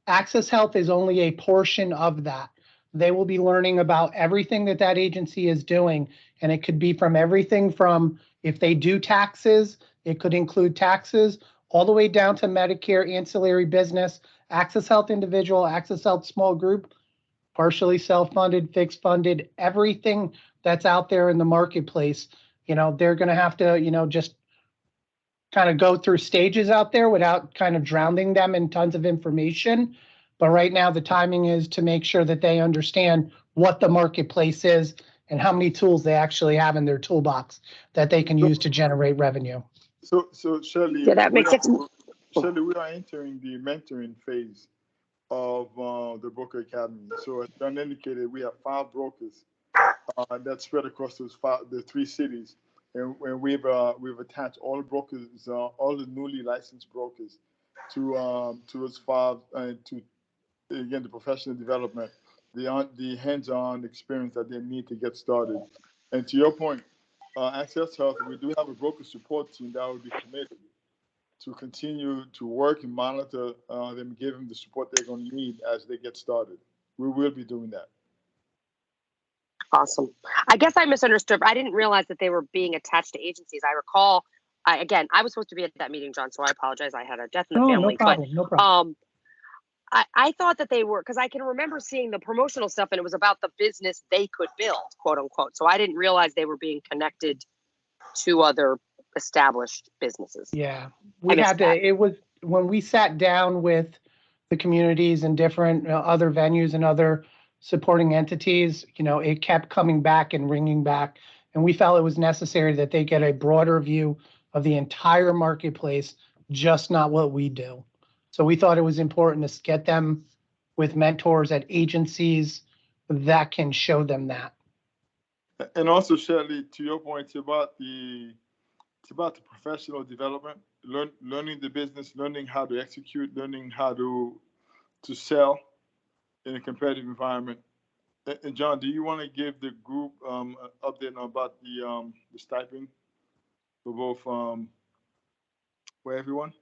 Speaker 6: Access Health is only a portion of that. They will be learning about everything that agency is doing, and it could be from everything from if they do taxes, it could include taxes, all the way down to Medicare, ancillary business, Access Health individual, Access Health small group, partially self-funded, fixed funded, everything that's out there in the marketplace. They're going to have to, just kind of go through stages out there without kind of drowning them in tons of information. But right now, the timing is to make sure that they understand what the marketplace is and how many tools they actually have in their toolbox that they can use to generate revenue.
Speaker 8: So Shirley,
Speaker 5: Yeah, that makes sense.
Speaker 8: Shirley, we are entering the mentoring phase of the Broker Academy. So as John indicated, we have 5 brokers that spread across the 3 cities, and we've attached all the brokers, all the newly licensed brokers, to those 5, and to again the professional development, the hands-on experience that they need to get started. And to your point, Access Health, we do have a broker support team that will be committed to continue to work and monitor them, give them the support they're going to need as they get started. We will be doing that.
Speaker 5: Awesome. I guess I misunderstood. I didn't realize that they were being attached to agencies. I recall, I was supposed to be at that meeting, John, so I apologize. I had a death in the family.
Speaker 6: No problem.
Speaker 5: I thought that they were, because I can remember seeing the promotional stuff and it was about the business they could build, quote unquote. So I didn't realize they were being connected to other established businesses.
Speaker 6: Yeah, it was when we sat down with the communities and different other venues and other supporting entities, it kept coming back and ringing back. And we felt it was necessary that they get a broader view of the entire marketplace, just not what we do. So we thought it was important to get them with mentors at agencies that can show them that.
Speaker 8: And also, Shirley, to your point, it's about the professional development, learning the business, learning how to execute, learning how to sell in a competitive environment. And John, do you want to give the group an update about the stipend for both for everyone?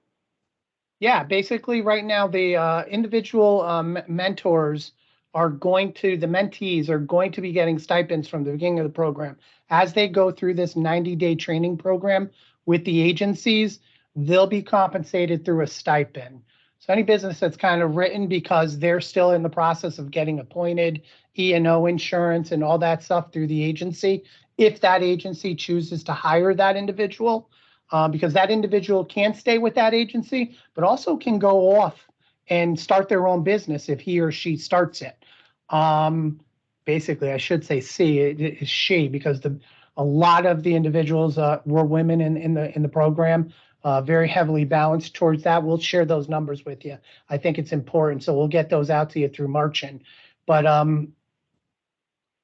Speaker 6: Yeah, basically right now the individual mentors the mentees are going to be getting stipends from the beginning of the program. As they go through this 90-day training program with the agencies, they'll be compensated through a stipend. So any business that's kind of written because they're still in the process of getting appointed, E&O insurance and all that stuff through the agency, if that agency chooses to hire that individual, because that individual can stay with that agency, but also can go off and start their own business if he or she starts it. Basically, I should say it is she, because a lot of the individuals were women in the program, very heavily balanced towards that. We'll share those numbers with you. I think it's important, so we'll get those out to you through Marchin. But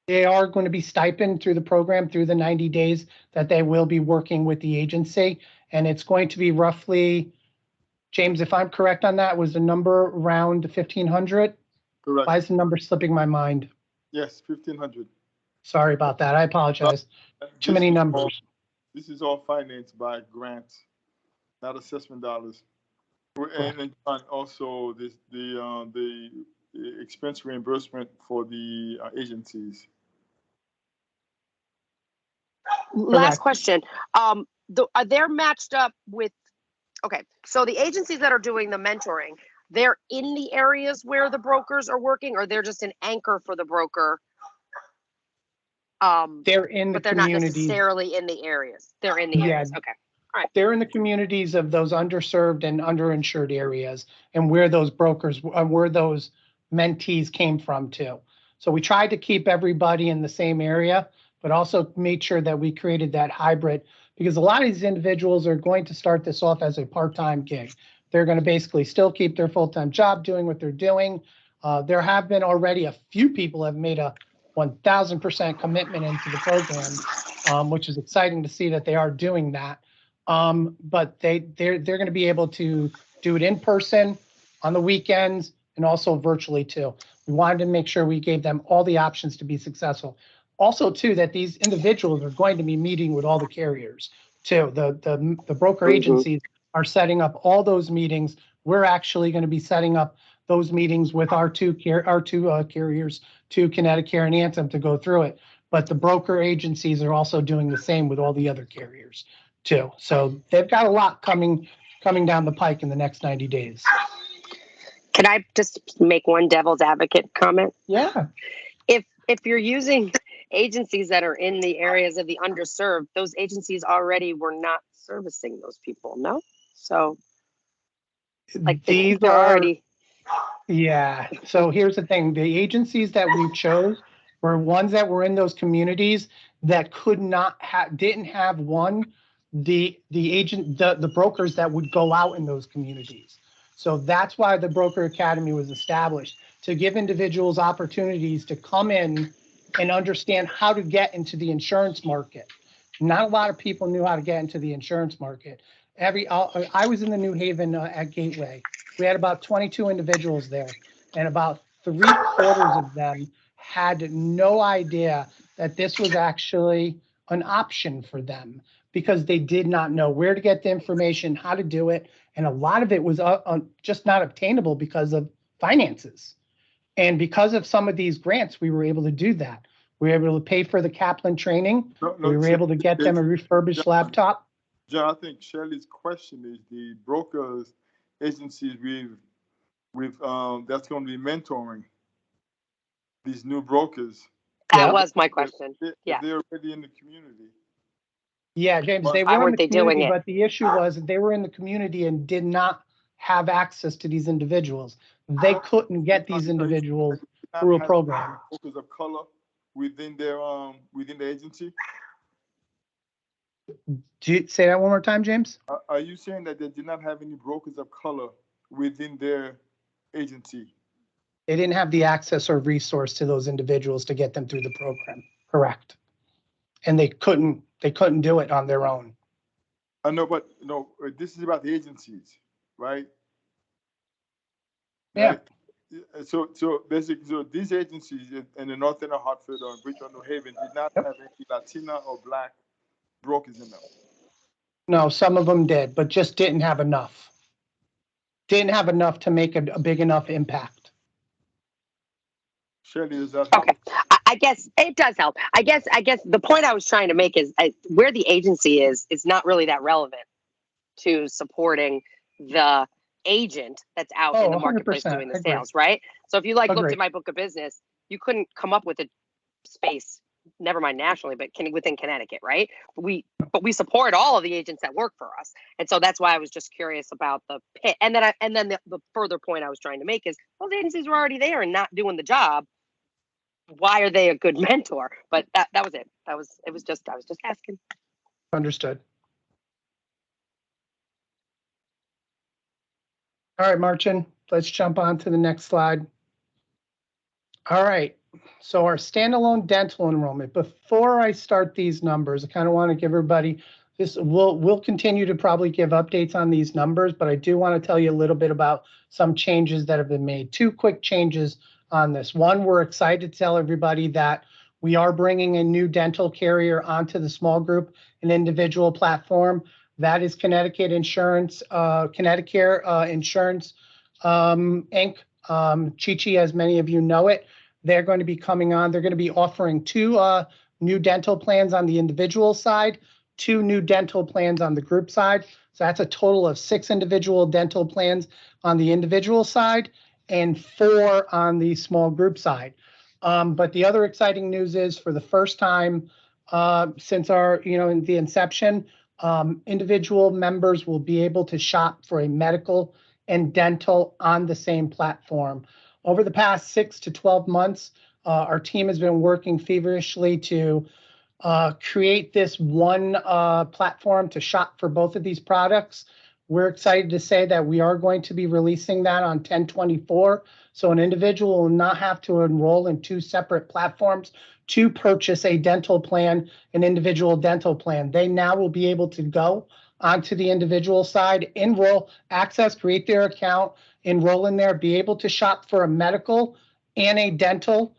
Speaker 6: they are going to be stipend through the program through the 90 days that they will be working with the agency. And it's going to be roughly, James, if I'm correct on that, was the number around 1,500?
Speaker 8: Correct.
Speaker 6: Why is the number slipping my mind?
Speaker 8: Yes, 1,500.
Speaker 6: Sorry about that. I apologize. Too many numbers.
Speaker 8: This is all financed by grants, not assessment dollars. And also the expense reimbursement for the agencies.
Speaker 5: Last question. Are they matched up with, okay, so the agencies that are doing the mentoring, they're in the areas where the brokers are working, or they're just an anchor for the broker
Speaker 6: They're in the
Speaker 5: but they're not
Speaker 6: communities.
Speaker 5: necessarily in the areas. They're in the
Speaker 6: Yeah.
Speaker 5: areas. Okay.
Speaker 6: They're in the communities of those underserved and underinsured areas and where those brokers, where those mentees came from too. So we tried to keep everybody in the same area, but also made sure that we created that hybrid, because a lot of these individuals are going to start this off as a part-time gig. They're going to basically still keep their full-time job doing what they're doing. There have been already a few people have made a 1,000% commitment into the program, which is exciting to see that they are doing that. But they're going to be able to do it in person on the weekends and also virtually too. We wanted to make sure we gave them all the options to be successful. Also too, that these individuals are going to be meeting with all the carriers too. The broker agencies are setting up all those meetings. We're actually going to be setting up those meetings with our two carriers, to Connecticut and Anthem, to go through it. But the broker agencies are also doing the same with all the other carriers too. So they've got a lot coming down the pike in the next 90 days.
Speaker 5: Can I just make one devil's advocate comment?
Speaker 6: Yeah.
Speaker 5: If you're using agencies that are in the areas of the underserved, those agencies already were not servicing those people, no? So like
Speaker 6: These
Speaker 5: they're
Speaker 6: are
Speaker 5: already.
Speaker 6: Yeah. So here's the thing. The agencies that we chose were ones that were in those communities that could not have, didn't have the brokers that would go out in those communities. So that's why the Broker Academy was established, to give individuals opportunities to come in and understand how to get into the insurance market. Not a lot of people knew how to get into the insurance market. I was in the New Haven at Gateway. We had about 22 individuals there, and about 3/4 of them had no idea that this was actually an option for them, because they did not know where to get the information, how to do it. And a lot of it was just not obtainable because of finances. And because of some of these grants, we were able to do that. We were able to pay for the Kaplan training. We were able to get them a refurbished laptop.
Speaker 8: John, I think Shelley's question is the brokers agencies that's going to be mentoring these new brokers.
Speaker 5: That was my question. Yeah.
Speaker 8: They're already in the community.
Speaker 6: Yeah, James, they
Speaker 5: Why
Speaker 6: were in
Speaker 5: weren't
Speaker 6: the
Speaker 5: they doing
Speaker 6: community,
Speaker 5: it?
Speaker 6: but the issue was that they were in the community and did not have access to these individuals. They couldn't get these individuals through a program.
Speaker 8: Brokers of color within the agency.
Speaker 6: Do you say that one more time, James?
Speaker 8: Are you saying that they did not have any brokers of color within their agency?
Speaker 6: They didn't have the access or resource to those individuals to get them through the program. Correct. And they couldn't do it on their own.
Speaker 8: I know, but no, this is about the agencies, right?
Speaker 6: Yeah.
Speaker 8: So basically, so these agencies in the north end of Hartford or Bridgeton, New Haven did not have any Latina or Black brokers in them.
Speaker 6: No, some of them did, but just didn't have enough. Didn't have enough to make a big enough impact.
Speaker 8: Shirley, does that help?
Speaker 5: Okay. I guess it does help. I guess the point I was trying to make is where the agency is not really that relevant to supporting the agent that's out in the marketplace
Speaker 6: 100%,
Speaker 5: doing the
Speaker 6: agree.
Speaker 5: sales, right? So if you looked
Speaker 6: Agree.
Speaker 5: at my book of business, you couldn't come up with a space, never mind nationally, but within Connecticut, right? But we support all of the agents that work for us, and so that's why I was just curious about the pit. And then the further point I was trying to make is those agencies were already there and not doing the job. Why are they a good mentor? But that was it. I was just asking.
Speaker 6: Understood. All right, Marcin, let's jump on to the next slide. All right, so our standalone dental enrollment. Before I start these numbers, I kind of want to give everybody this. We'll continue to probably give updates on these numbers, but I do want to tell you a little bit about some changes that have been made. Two quick changes on this. One, we're excited to tell everybody that we are bringing a new dental carrier onto the small group and individual platform. That is Connecticut Insurance, Connecticut Insurance Inc. Chi-Chi, as many of you know it. They're going to be coming on. They're going to be offering two new dental plans on the individual side, two new dental plans on the group side. So that's a total of 6 individual dental plans on the individual side and 4 on the small group side. But the other exciting news is for the first time since our, in the inception, individual members will be able to shop for a medical and dental on the same platform. Over the past 6 to 12 months, our team has been working feverishly to create this one platform to shop for both of these products. We're excited to say that we are going to be releasing that on 10/24. So an individual will not have to enroll in 2 separate platforms to purchase a dental plan, an individual dental plan. They now will be able to go onto the individual side, enroll, access, create their account, enroll in there, be able to shop for a medical and a dental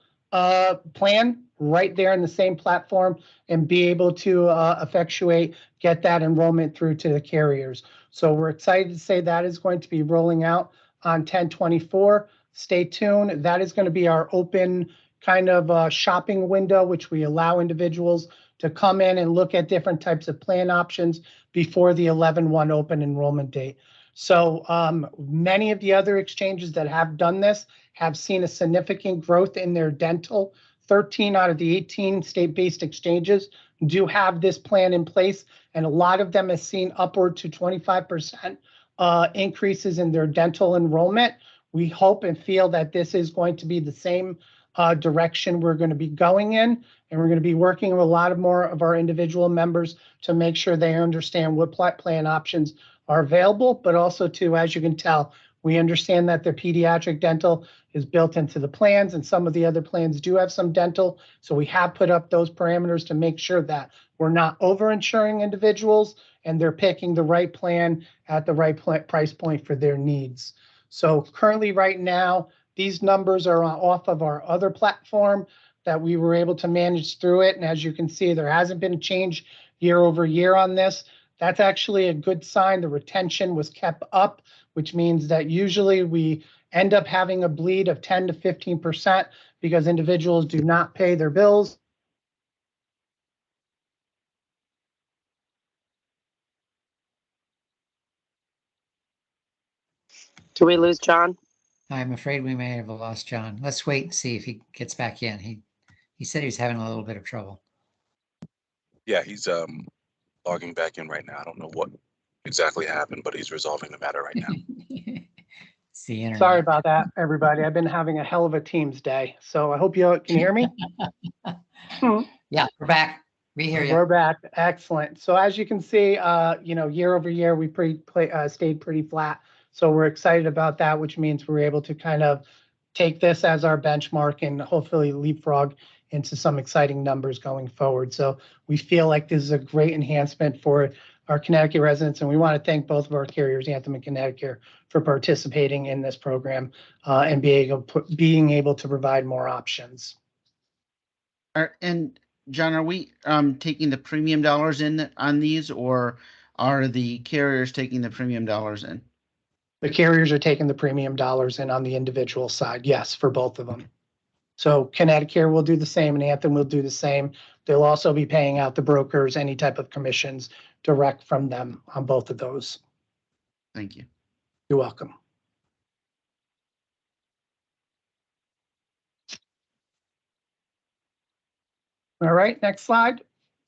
Speaker 6: plan right there in the same platform, and be able to effectuate, get that enrollment through to the carriers. So we're excited to say that is going to be rolling out on 10/24. Stay tuned. That is going to be our open kind of shopping window, which we allow individuals to come in and look at different types of plan options before the 11/1 open enrollment date. So many of the other exchanges that have done this have seen a significant growth in their dental. 13 out of the 18 state-based exchanges do have this plan in place, and a lot of them have seen upward to 25% increases in their dental enrollment. We hope and feel that this is going to be the same direction we're going to be going in, and we're going to be working with a lot of more of our individual members to make sure they understand what plan options are available, but also too, as you can tell, we understand that the pediatric dental is built into the plans, and some of the other plans do have some dental. So we have put up those parameters to make sure that we're not over-insuring individuals and they're picking the right plan at the right price point for their needs. So currently right now, these numbers are off of our other platform that we were able to manage through it. And as you can see, there hasn't been a change year over year on this. That's actually a good sign. The retention was kept up, which means that usually we end up having a bleed of 10 to 15% because individuals do not pay their bills.
Speaker 5: Do we lose John?
Speaker 1: I'm afraid we may have lost John. Let's wait and see if he gets back in. He said he was having a little bit of trouble.
Speaker 9: Yeah, he's logging back in right now. I don't know what exactly happened, but he's resolving the matter right now.
Speaker 1: It's the internet.
Speaker 6: Sorry about that, everybody. I've been having a hell of a Teams day, so I hope you can hear me.
Speaker 1: Yeah, we're back. We hear you.
Speaker 6: We're back. Excellent. So as you can see, year over year, we stayed pretty flat. So we're excited about that, which means we're able to kind of take this as our benchmark and hopefully leapfrog into some exciting numbers going forward. So we feel like this is a great enhancement for our Connecticut residents, and we want to thank both of our carriers, Anthem and Connecticut, for participating in this program and being able to provide more options.
Speaker 4: And John, are we taking the premium dollars in on these, or are the carriers taking the premium dollars in?
Speaker 6: The carriers are taking the premium dollars in on the individual side, yes, for both of them. So Connecticut will do the same, and Anthem will do the same. They'll also be paying out the brokers any type of commissions direct from them on both of those.
Speaker 4: Thank you.
Speaker 6: You're welcome. All right, next slide.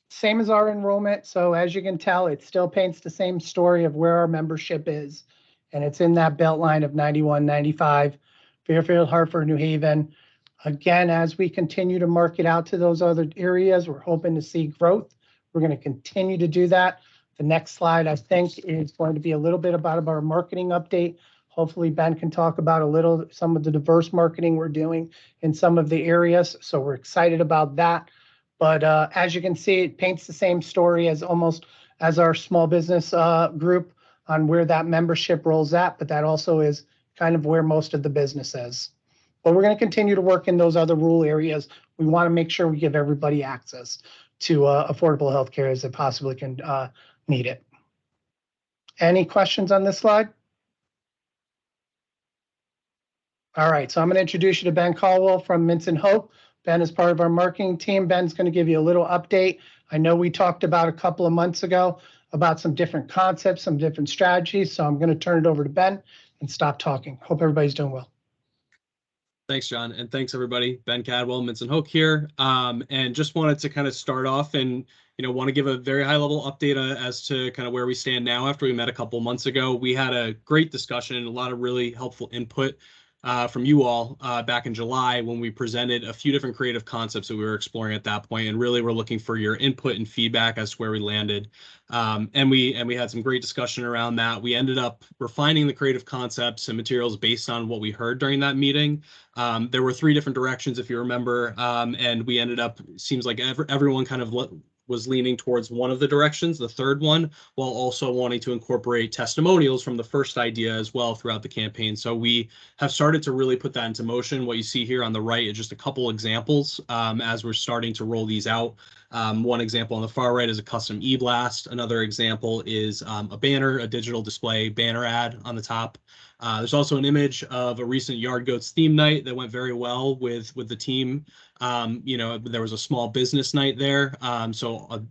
Speaker 6: Same as our enrollment. So as you can tell, it still paints the same story of where our membership is. And it's in that belt line of 91, 95, Fairfield, Hartford, New Haven. Again, as we continue to market out to those other areas, we're hoping to see growth. We're going to continue to do that. The next slide, I think, is going to be a little bit about our marketing update. Hopefully, Ben can talk about some of the diverse marketing we're doing in some of the areas. So we're excited about that. But as you can see, it paints the same story as our small business group on where that membership rolls at, but that also is kind of where most of the business is. But we're going to continue to work in those other rural areas. We want to make sure we give everybody access to affordable healthcare as they possibly can need it. Any questions on this slide? All right, so I'm going to introduce you to Ben Caldwell from Mints and Hope. Ben is part of our marketing team. Ben's going to give you a little update. I know we talked about a couple of months ago about some different concepts, some different strategies. So I'm going to turn it over to Ben and stop talking. Hope everybody's doing well.
Speaker 10: Thanks, John, and thanks everybody. Ben Cadwell, Minson Hoke here, and just wanted to kind of start off and want to give a very high level update as to kind of where we stand now after we met a couple months ago. We had a great discussion, a lot of really helpful input from you all back in July when we presented a few different creative concepts that we were exploring at that point, and really we're looking for your input and feedback as to where we landed. And we had some great discussion around that. We ended up refining the creative concepts and materials based on what we heard during that meeting. There were 3 different directions, if you remember, and we ended up, seems like everyone kind of was leaning towards one of the directions, the third one, while also wanting to incorporate testimonials from the first idea as well throughout the campaign. So we have started to really put that into motion. What you see here on the right is just a couple examples as we're starting to roll these out. One example on the far right is a custom e-blast. Another example is a banner, a digital display banner ad on the top. There's also an image of a recent Yard Goats theme night that went very well with the team. There was a small business night there.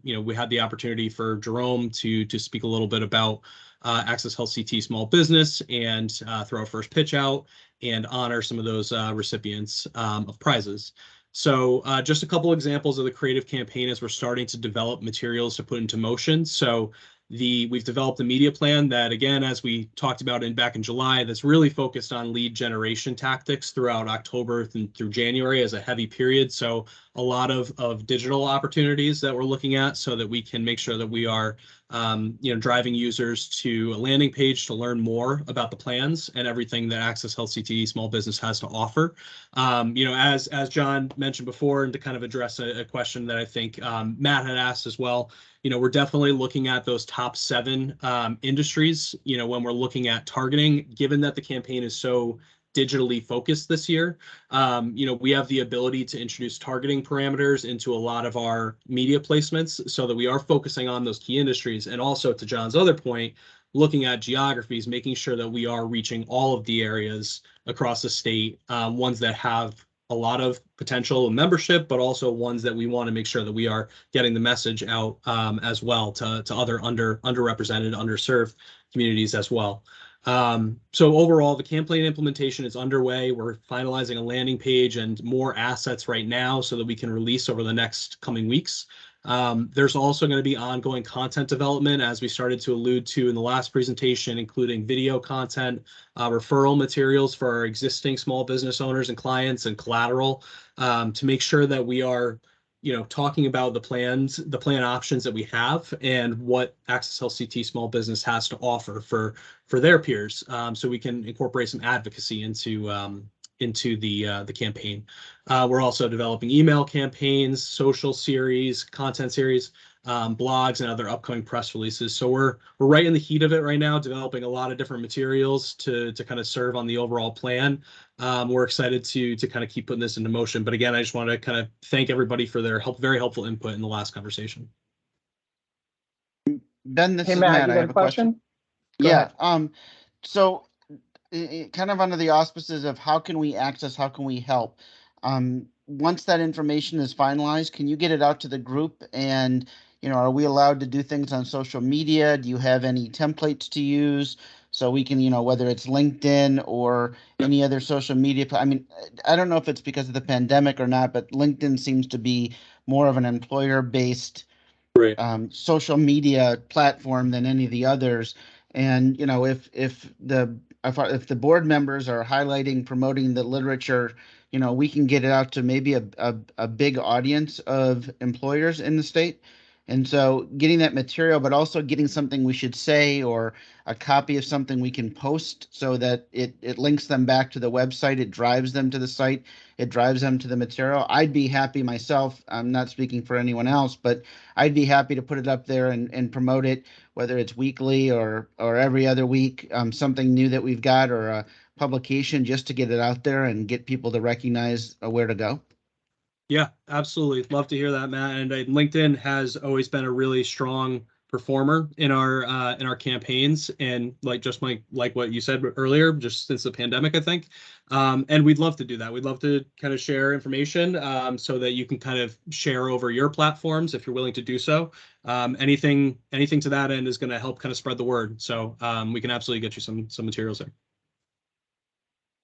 Speaker 10: We had the opportunity for Jerome to speak a little bit about Access Health CT small business and throw our first pitch out and honor some of those recipients of prizes. So just a couple examples of the creative campaign as we're starting to develop materials to put into motion. So we've developed a media plan that, again, as we talked about back in July, that's really focused on lead generation tactics throughout October through January as a heavy period. So a lot of digital opportunities that we're looking at so that we can make sure that we are driving users to a landing page to learn more about the plans and everything that Access Health CTE small business has to offer. As John mentioned before, and to kind of address a question that I think Matt had asked as well, we're definitely looking at those top 7 industries, when we're looking at targeting, given that the campaign is so digitally focused this year. We have the ability to introduce targeting parameters into a lot of our media placements so that we are focusing on those key industries. And also, to John's other point, looking at geographies, making sure that we are reaching all of the areas across the state, ones that have a lot of potential membership, but also ones that we want to make sure that we are getting the message out as well to other underrepresented, underserved communities as well. So overall, the campaign implementation is underway. We're finalizing a landing page and more assets right now so that we can release over the next coming weeks. There's also going to be ongoing content development, as we started to allude to in the last presentation, including video content, referral materials for our existing small business owners and clients, and collateral to make sure that we are talking about the plan options that we have and what Access Health CT small business has to offer for their peers, so we can incorporate some advocacy into the campaign. We're also developing email campaigns, social series, content series, blogs, and other upcoming press releases. So we're right in the heat of it right now, developing a lot of different materials to kind of serve on the overall plan. We're excited to kind of keep putting this into motion. But again, I just want to kind of thank everybody for their very helpful input in the last conversation.
Speaker 4: Ben, this
Speaker 6: Hey,
Speaker 4: is
Speaker 6: Matt,
Speaker 4: Matt.
Speaker 6: you
Speaker 4: I
Speaker 6: got
Speaker 4: have
Speaker 6: a
Speaker 4: a question.
Speaker 6: Go
Speaker 4: Yeah.
Speaker 6: ahead.
Speaker 4: So kind of under the auspices of how can we access, how can we help? Once that information is finalized, can you get it out to the group? And, are we allowed to do things on social media? Do you have any templates to use so we can, whether it's LinkedIn or any other social media? I mean, I don't know if it's because of the pandemic or not, but LinkedIn seems to be more of an employer-based social media platform than any of the others. And if the board members are highlighting, promoting the literature, we can get it out to maybe a big audience of employers in the state. And so getting that material, but also getting something we should say or a copy of something we can post so that it links them back to the website, it drives them to the site, it drives them to the material. I'd be happy myself, I'm not speaking for anyone else, but I'd be happy to put it up there and promote it, whether it's weekly or every other week, something new that we've got, or a publication, just to get it out there and get people to recognize where to go.
Speaker 10: Yeah, absolutely. Love to hear that, Matt. And LinkedIn has always been a really strong performer in our campaigns, and like what you said earlier, just since the pandemic, I think. And we'd love to do that. We'd love to kind of share information so that you can kind of share over your platforms if you're willing to do so. Anything to that end is going to help kind of spread the word. So we can absolutely get you some materials there.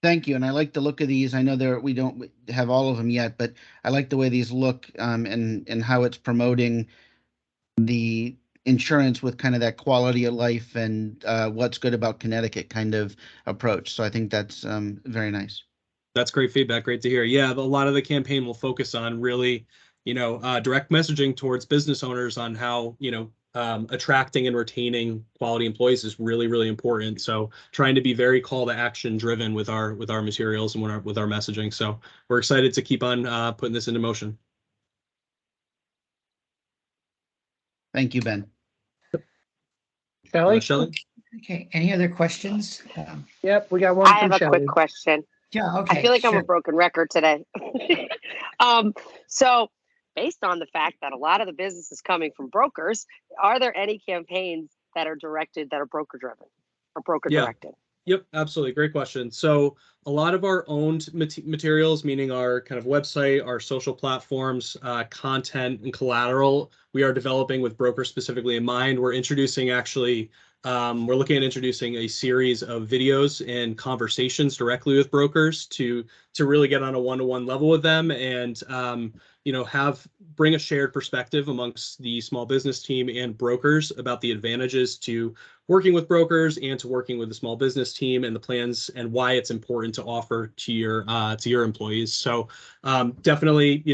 Speaker 4: Thank you, and I like the look of these. I know we don't have all of them yet, but I like the way these look, and how it's promoting the insurance with kind of that quality of life and what's good about Connecticut kind of approach. So I think that's very nice.
Speaker 10: That's great feedback. Great to hear. Yeah, a lot of the campaign will focus on really, direct messaging towards business owners on how, attracting and retaining quality employees is really, really important. So trying to be very call to action driven with our materials and with our messaging. So we're excited to keep on putting this into motion.
Speaker 4: Thank you, Ben.
Speaker 6: Shelley?
Speaker 10: Shelley?
Speaker 1: Okay, any other questions?
Speaker 6: Yep, we got one
Speaker 5: I
Speaker 6: from
Speaker 5: have a
Speaker 6: Shelley.
Speaker 5: quick question.
Speaker 1: Yeah, okay.
Speaker 5: I feel like I'm
Speaker 1: sure.
Speaker 5: a broken record today. So based on the fact that a lot of the business is coming from brokers, are there any campaigns that are directed that are broker driven or broker
Speaker 10: Yeah.
Speaker 5: directed?
Speaker 10: Yep, absolutely. Great question. So a lot of our owned materials, meaning our kind of website, our social platforms, content and collateral, we are developing with brokers specifically in mind. We're introducing we're looking at introducing a series of videos and conversations directly with brokers to really get on a one-to-one level with them and bring a shared perspective amongst the small business team and brokers about the advantages to working with brokers and to working with the small business team and the plans and why it's important to offer to your employees. So definitely,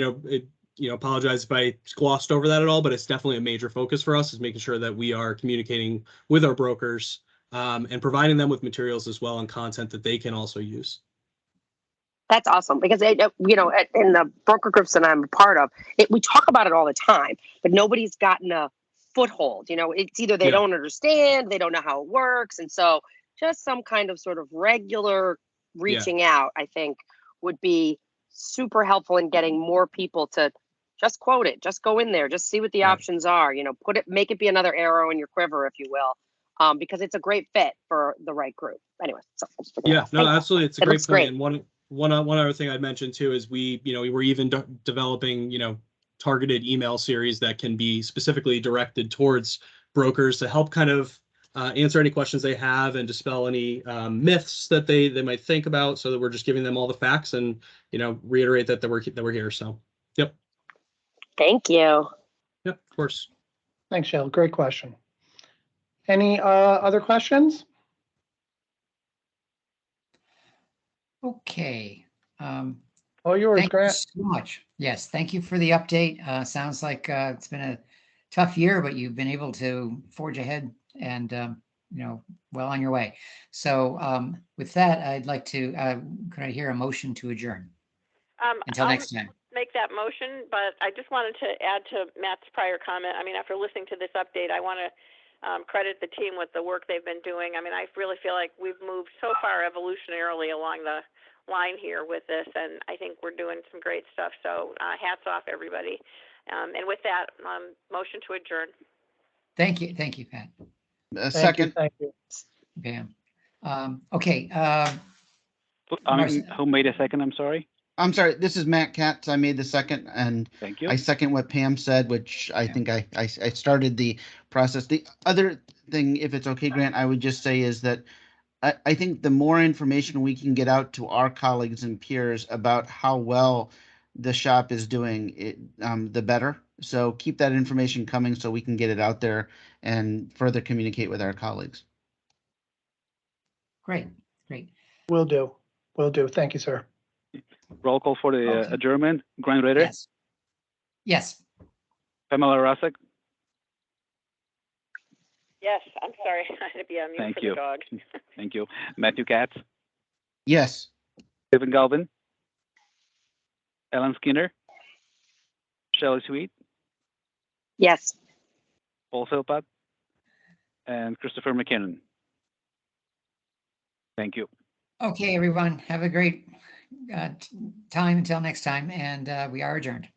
Speaker 10: apologize if I glossed over that at all, but it's definitely a major focus for us is making sure that we are communicating with our brokers and providing them with materials as well and content that they can also use.
Speaker 5: That's awesome because, in the broker groups that I'm a part of, we talk about it all the time, but nobody's gotten a foothold. It's either they don't understand, they don't know how it works. And so just some kind of sort of regular reaching out, I think, would be super helpful in getting more people to just quote it, just go in there, just see what the options are, make it be another arrow in your quiver, if you will, because it's a great fit for the right group. Anyway. So
Speaker 10: Absolutely. It's a great point.
Speaker 5: Great.
Speaker 10: And one other thing I'd mention too is we were even developing, targeted email series that can be specifically directed towards brokers to help kind of answer any questions they have and dispel any myths that they might think about, so that we're just giving them all the facts and reiterate that we're here. So yep.
Speaker 5: Thank you.
Speaker 10: Yep, of course.
Speaker 6: Thanks, Shelley. Great question. Any other questions?
Speaker 1: Okay.
Speaker 6: All yours,
Speaker 1: Thank you
Speaker 6: Grant.
Speaker 1: so much. Yes, thank you for the update. Sounds like it's been a tough year, but you've been able to forge ahead and, well on your way. So with that, I'd like to, could I hear a motion to adjourn? Until next time.
Speaker 3: Make that motion, but I just wanted to add to Matt's prior comment. I mean, after listening to this update, I want to credit the team with the work they've been doing. I mean, I really feel like we've moved so far evolutionarily along the line here with this, and I think we're doing some great stuff. So hats off, everybody. And with that, motion to adjourn.
Speaker 1: Thank you, Pat.
Speaker 4: Second.
Speaker 6: Thank you.
Speaker 1: Pam. Okay.
Speaker 2: Who made a second? I'm sorry.
Speaker 4: I'm sorry, this is Matt Katz. I made the second, and
Speaker 2: Thank you.
Speaker 4: I second what Pam said, which I think I started the process. The other thing, if it's okay, Grant, I would just say is that I think the more information we can get out to our colleagues and peers about how well the shop is doing, the better. So keep that information coming so we can get it out there and further communicate with our colleagues.
Speaker 1: Great.
Speaker 6: Will do. Thank you, sir.
Speaker 2: Roll call for the
Speaker 1: Okay.
Speaker 2: adjournment. Grant Ritter,
Speaker 1: Yes.
Speaker 2: Pamela Rosick.
Speaker 3: Yes, I'm sorry. I had to be on mute
Speaker 2: Thank
Speaker 3: for
Speaker 2: you.
Speaker 3: the dog.
Speaker 2: Thank you. Matthew Katz,
Speaker 4: Yes.
Speaker 2: Kevin Galvin, Ellen Skinner, Shelley Sweet,
Speaker 5: Yes.
Speaker 2: Paul Philpott, and Christopher McKinnon. Thank you.
Speaker 1: Okay, everyone. Have a great time until next time, and we are adjourned.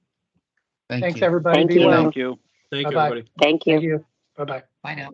Speaker 4: Thank
Speaker 6: Thanks,
Speaker 4: you.
Speaker 6: everybody.
Speaker 5: Thank
Speaker 6: Be
Speaker 5: you.
Speaker 6: well.
Speaker 2: Thank you.
Speaker 10: Thank you,
Speaker 6: Bye-bye.
Speaker 10: everybody.
Speaker 5: Thank you.
Speaker 6: Thank you. Bye-bye.
Speaker 1: Bye now.